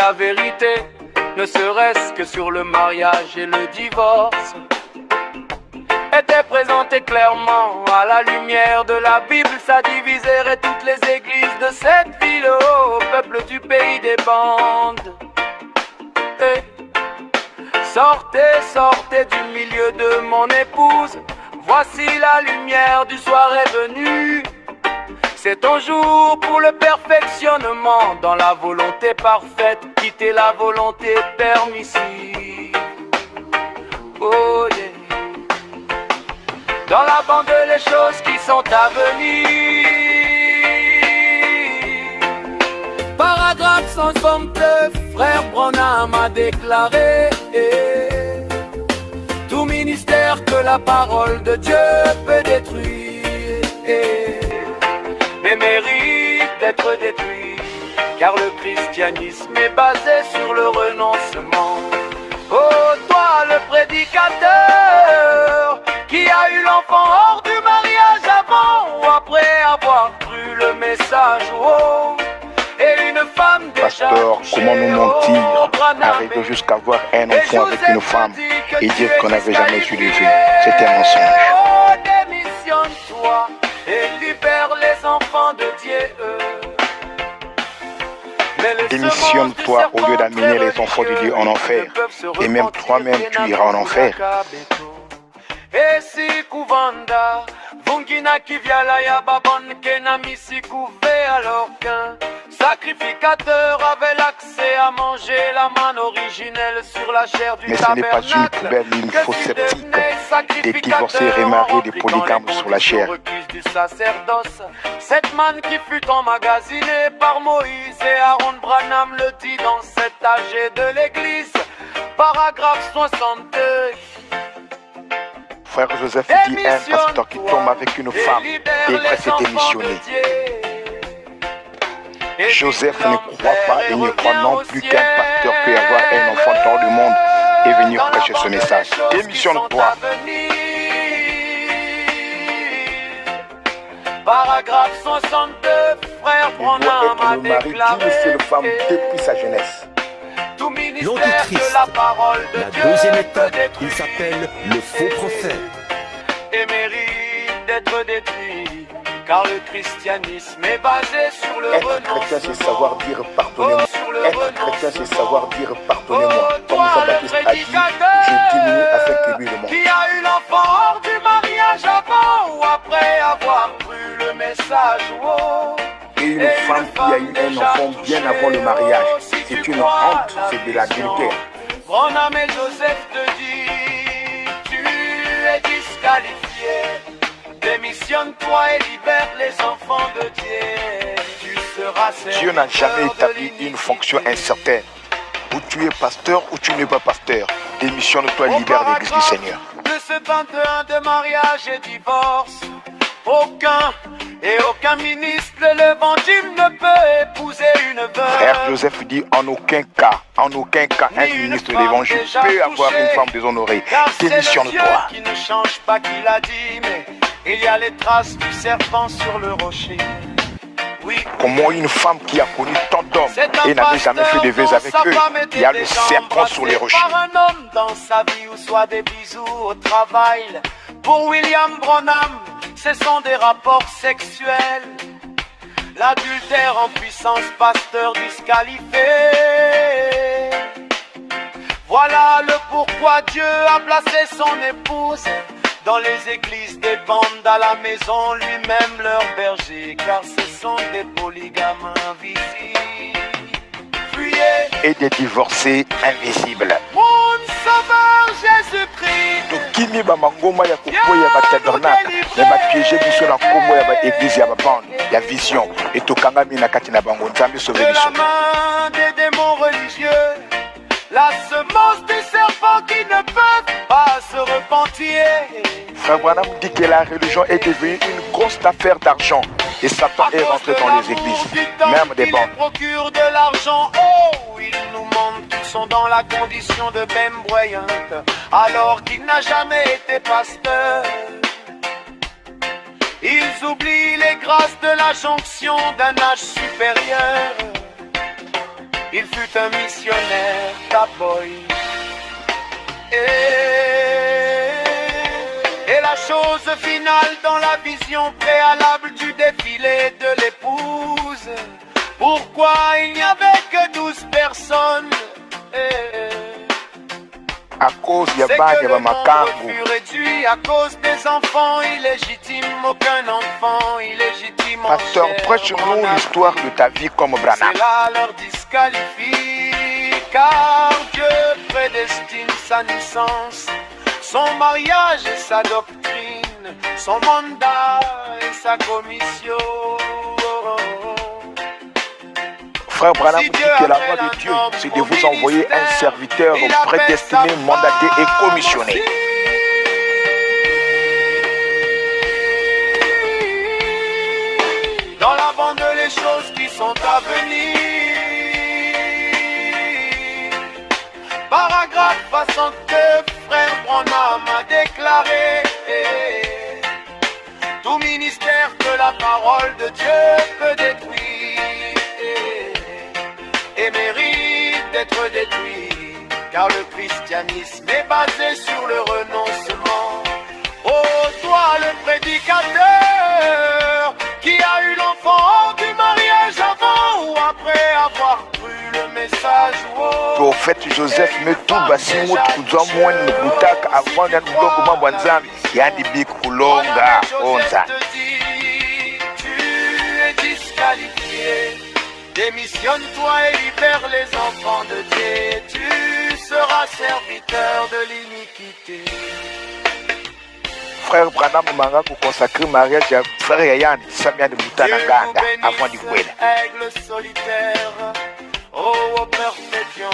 la vérité, ne serait-ce que sur le mariage et le divorce, était présenté clairement à la lumière de la Bible. Ça diviserait toutes les églises de cette ville au peuple du pays des bandes. Hey. Sortez, sortez du milieu de mon épouse, voici la lumière du soir est venue. C'est ton jour pour le perfectionnement dans la volonté parfaite, quitter la volonté permissive. Oh yeah. Dans la bande les choses qui sont à venir. Paragraphe 169, frère Branham a déclaré: tout ministère que la parole de Dieu peut détruire mais mérite d'être détruit, car le christianisme est basé sur le renoncement. Oh toi le prédicateur qui a eu l'enfant hors du mariage avant ou après avoir cru le message, oh, et une femme déjà Pasteur, couchée, comment nous mentir, oh, arriver jusqu'à avoir un enfant avec une femme et dire qu'on n'avait jamais eu de vie? C'est un mensonge. Oh, démissionne-toi et libère les enfants de Dieu. Démissionne-toi au lieu d'amener les enfants de Dieu en enfer. Et même toi-même, tu iras en enfer. Et si Kuvanda, Vungina Kiviala Yababon Kenamisi Kouvé, alors qu'un sacrificateur avait l'accès à manger la manne originelle sur la chair du tabernacle. Mais ce n'est pas une poubelle, une fausse sceptique. Des divorcés remariés, des polygames sur la chair. Du sacerdoce, cette manne qui fut emmagasinée par Moïse et Aaron Branham le dit dans cet âge de l'église, paragraphe 62. Frère Joseph dit un pasteur qui tombe avec une femme devrait se démissionner. Joseph ne croit pas et ne croit non plus qu'un pasteur peut avoir un enfant dans le monde et venir prêcher ce message. Démissionne-toi. Paragraphe 62, frère Branham a déclaré: une seule femme depuis sa jeunesse. L'antichrist, la deuxième étape, il s'appelle le faux prophète. Et mérite d'être détruit, car le christianisme est basé sur le renoncement. Être chrétien, c'est savoir dire pardonnez-moi. Être chrétien, c'est savoir dire pardonnez-moi. Comme Jean-Baptiste a dit, je diminue afin que lui le montre. Qui a eu l'enfant hors du mariage avant ou après avoir cru le message, oh. Et une femme qui a eu un enfant bien avant le mariage, c'est une honte, c'est de l'adultère. Branham et Joseph te disent, tu es disqualifié. Démissionne-toi et libère les enfants de Dieu. Tu seras servi. Dieu n'a jamais établi une fonction incertaine. Ou tu es pasteur ou tu n'es pas pasteur. Démissionne-toi et libère l'église du Seigneur. De ce 21 de mariage et divorce, aucun ministre de l'évangile ne peut épouser une veuve. Frère Joseph dit en aucun cas, un ministre de l'évangile peut avoir une femme déshonorée. Démissionne-toi. Qui ne change pas qu'il a dit, mais il y a les traces du serpent sur le rocher. Oui. Comment une femme qui a connu tant d'hommes et n'avait jamais fait de vœux avec eux, il y a le serpent sur les rochers. Par un homme dans sa vie ou soit des bisous au travail. Pour William Branham, ce sont des rapports sexuels. L'adultère en puissance, pasteur disqualifié. Voilà le pourquoi Dieu a placé son épouse dans les églises des bandes à la maison, lui-même leur berger, car ce sont des polygames invisibles. Fuyez Et des divorcés invisibles. mon sauveur Jésus-Christ. Tokimi bamangoma ya kokoya ba tabernacle ya ba piéger biso na kombo ya ba église ya ba bande ya vision et tokangami na kati na bango nzambe sauver De la biso. main des démons religieux, la semence du serpent qui ne peut pas se repentir. Frère Branham dit que la religion est devenue une grosse affaire d'argent et Satan est rentré dans les églises, même des bandes. Il procure de l'argent, oh, il nous montre qu'ils sont dans la condition de bême broyante, alors qu'il n'a jamais été pasteur. Ils oublient les grâces de la jonction d'un âge supérieur. il fut un missionnaire, Taboy. Et la chose finale dans la vision préalable du défilé de l'épouse. Pourquoi il n'y avait que 12 personnes? À cause de C'est que le nombre fut réduit à cause des enfants illégitimes. Aucun enfant illégitime. Pasteur, prêche-nous l'histoire de ta vie comme Branham. Cela leur disqualifie, car Dieu prédestine sa naissance, son mariage et sa doctrine, son mandat et sa commission. Frère Branham dit que la voix de Dieu, c'est de vous envoyer un serviteur prédestiné, mandaté et commissionné. Dans la bande, les choses qui sont à venir. Paragraphe 62, frère Branham a déclaré: tout ministère que la parole de Dieu peut détruire et mérite d'être détruit, car le christianisme est basé sur le renoncement. Oh, toi le prédicateur qui a eu l'enfant du mariage avant ou après avoir cru le message. Oh, prophète Joseph Metuba Simo Tukuzwa Mwen Butaka avant d'un blog mambo nzambi yani big kulonga onza. Tu es disqualifié. Démissionne-toi et libère les enfants de Dieu. Tu seras serviteur de l'iniquité. Frère Branham manga consacrer mariage à frère Yann Samia de Boutana Ganda avant du Kwela. Aigle solitaire, oh perfection.